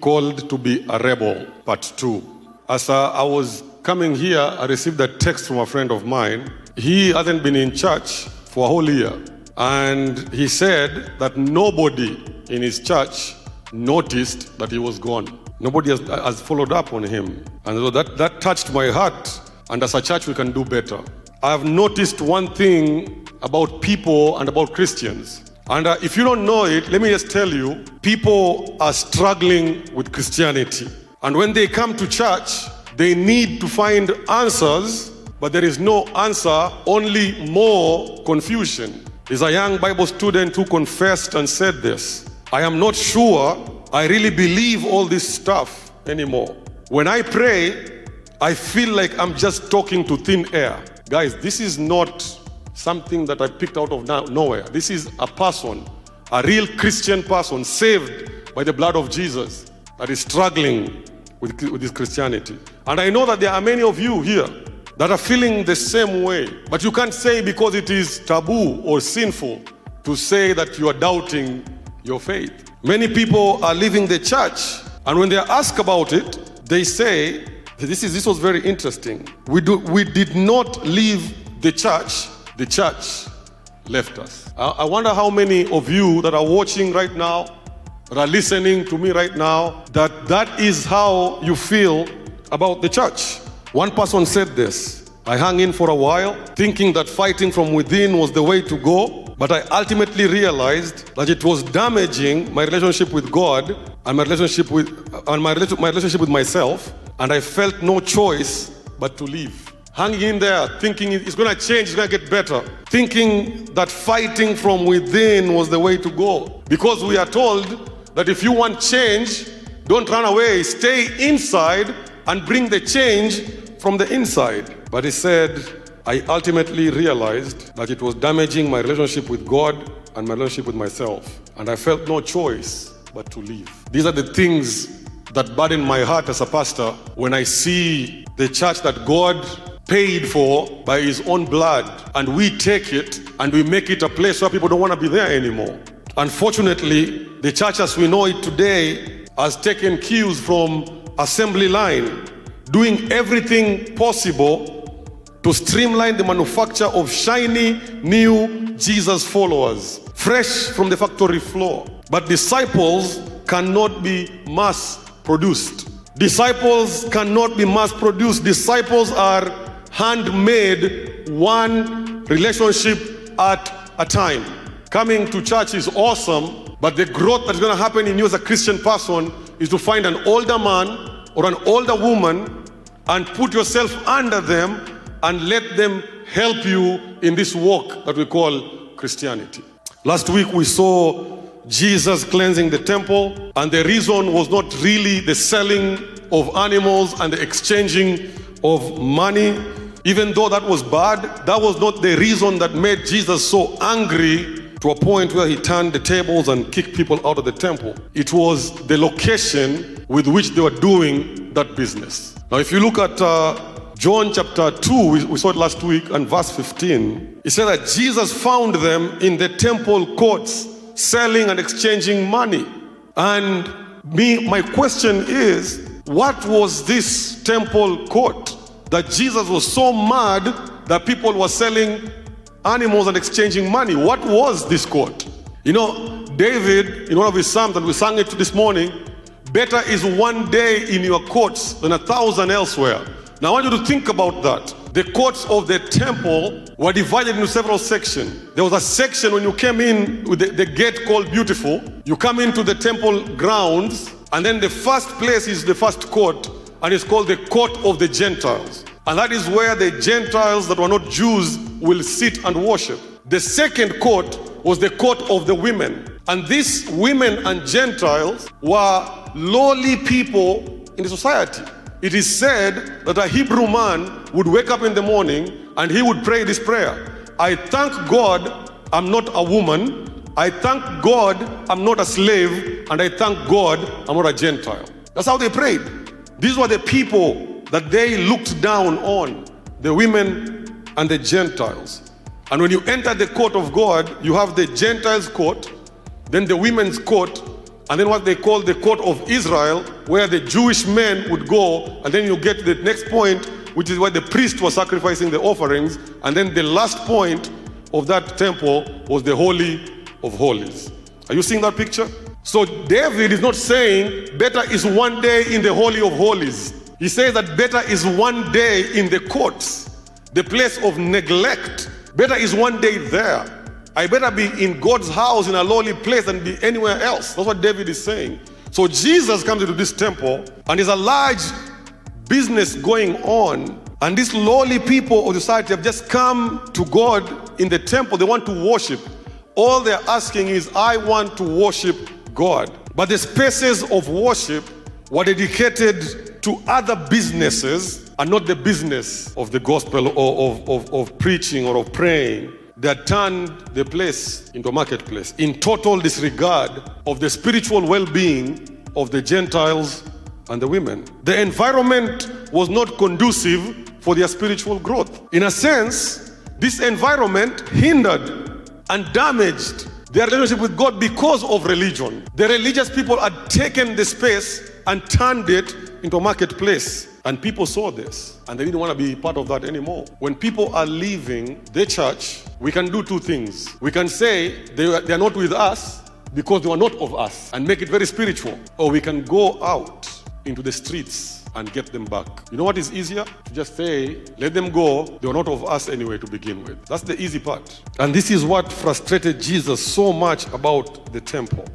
Called to be a rebel, part 2. As I was coming here, I received a text from a friend of mine. He hasn't been in church for a whole year. And he said that nobody in his church noticed that he was gone. Nobody has followed up on him. And so that touched my heart. And as a church, we can do better. I've noticed one thing about people and about Christians. And if you don't know it, let me just tell you, people are struggling with Christianity. And when they come to church, they need to find answers, but there is no answer, only more confusion. There's a young Bible student who confessed and said this: I am not sure I really believe all this stuff anymore. When I pray, I feel like I'm just talking to thin air. Guys, this is not something that I picked out of nowhere. This is a person, a real Christian person, saved by the blood of Jesus, that is struggling with this Christianity. And I know that there are many of you here that are feeling the same way. But you can't say because it is taboo or sinful to say that you are doubting your faith. Many people are leaving the church, and when they are asked about it, they say, this was very interesting. We did not leave the church left us. I wonder how many of you that are watching right now, that are listening to me right now, that is how you feel about the church. One person said this: I hung in for a while, thinking that fighting from within was the way to go, but I ultimately realized that it was damaging my relationship with God and my relationship with myself, and I felt no choice but to leave. Hanging in there, thinking it's going to change, it's going to get better. Thinking that fighting from within was the way to go. Because we are told that if you want change, don't run away, stay inside and bring the change from the inside. But he said, I ultimately realized that it was damaging my relationship with God and my relationship with myself. And I felt no choice but to leave. These are the things that burden my heart as a pastor when I see the church that God paid for by his own blood, and we take it and we make it a place where people don't want to be there anymore. Unfortunately, the church as we know it today has taken cues from assembly line, doing everything possible to streamline the manufacture of shiny, new Jesus followers, fresh from the factory floor. But disciples cannot be mass produced. Disciples cannot be mass produced. Disciples are handmade, one relationship at a time. Coming to church is awesome, but the growth that's going to happen in you as a Christian person is to find an older man or an older woman and put yourself under them and let them help you in this walk that we call Christianity. Last week we saw Jesus cleansing the temple, and the reason was not really the selling of animals and the exchanging of money. Even though that was bad, that was not the reason that made Jesus so angry to a point where he turned the tables and kicked people out of the temple. It was the location with which they were doing that business. Now, if you look at John chapter 2, we saw it last week, and verse 15, it said that Jesus found them in the temple courts selling and exchanging money. And my question is, what was this temple court that Jesus was so mad that people were selling animals and exchanging money? What was this court? You know, David, in one of his psalms, and we sang it this morning, better is one day in your courts than 1,000 elsewhere. Now I want you to think about that. The courts of the temple were divided into several sections. There was a section when you came in with the gate called Beautiful. You come into the temple grounds, and then the first place is the first court, and it's called the court of the Gentiles. And that is where the Gentiles that were not Jews will sit and worship. The second court was the court of the women. And these women and Gentiles were lowly people in the society. It is said that a Hebrew man would wake up in the morning and he would pray this prayer: I thank God I'm not a woman, I thank God I'm not a slave, and I thank God I'm not a Gentile. That's how they prayed. These were the people that they looked down on, the women and the Gentiles. And when you enter the court of God, you have the Gentiles' court, then the women's court, and then what they call the court of Israel, where the Jewish men would go, and then you get to the next point, which is where the priest was sacrificing the offerings, and then the last point of that temple was the Holy of Holies. Are you seeing that picture? So David is not saying better is one day in the Holy of Holies. He says that better is one day in the courts, the place of neglect. Better is one day there. I better be in God's house in a lowly place than be anywhere else. That's what David is saying. So Jesus comes into this temple, and there's a large business going on, and these lowly people of the society have just come to God in the temple. They want to worship. All they're asking is, I want to worship God. But the spaces of worship were dedicated to other businesses and not the business of the gospel or of preaching or of praying. They had turned the place into a marketplace in total disregard of the spiritual well-being of the Gentiles and the women. The environment was not conducive for their spiritual growth. In a sense, this environment hindered and damaged their relationship with God because of religion. The religious people had taken the space and turned it into a marketplace. And people saw this, and they didn't want to be part of that anymore. When people are leaving the church, we can do two things. We can say they are not with us because they were not of us, and make it very spiritual. Or we can go out into the streets and get them back. You know what is easier? To just say, let them go. They were not of us anyway to begin with. That's the easy part. And this is what frustrated Jesus so much about the temple.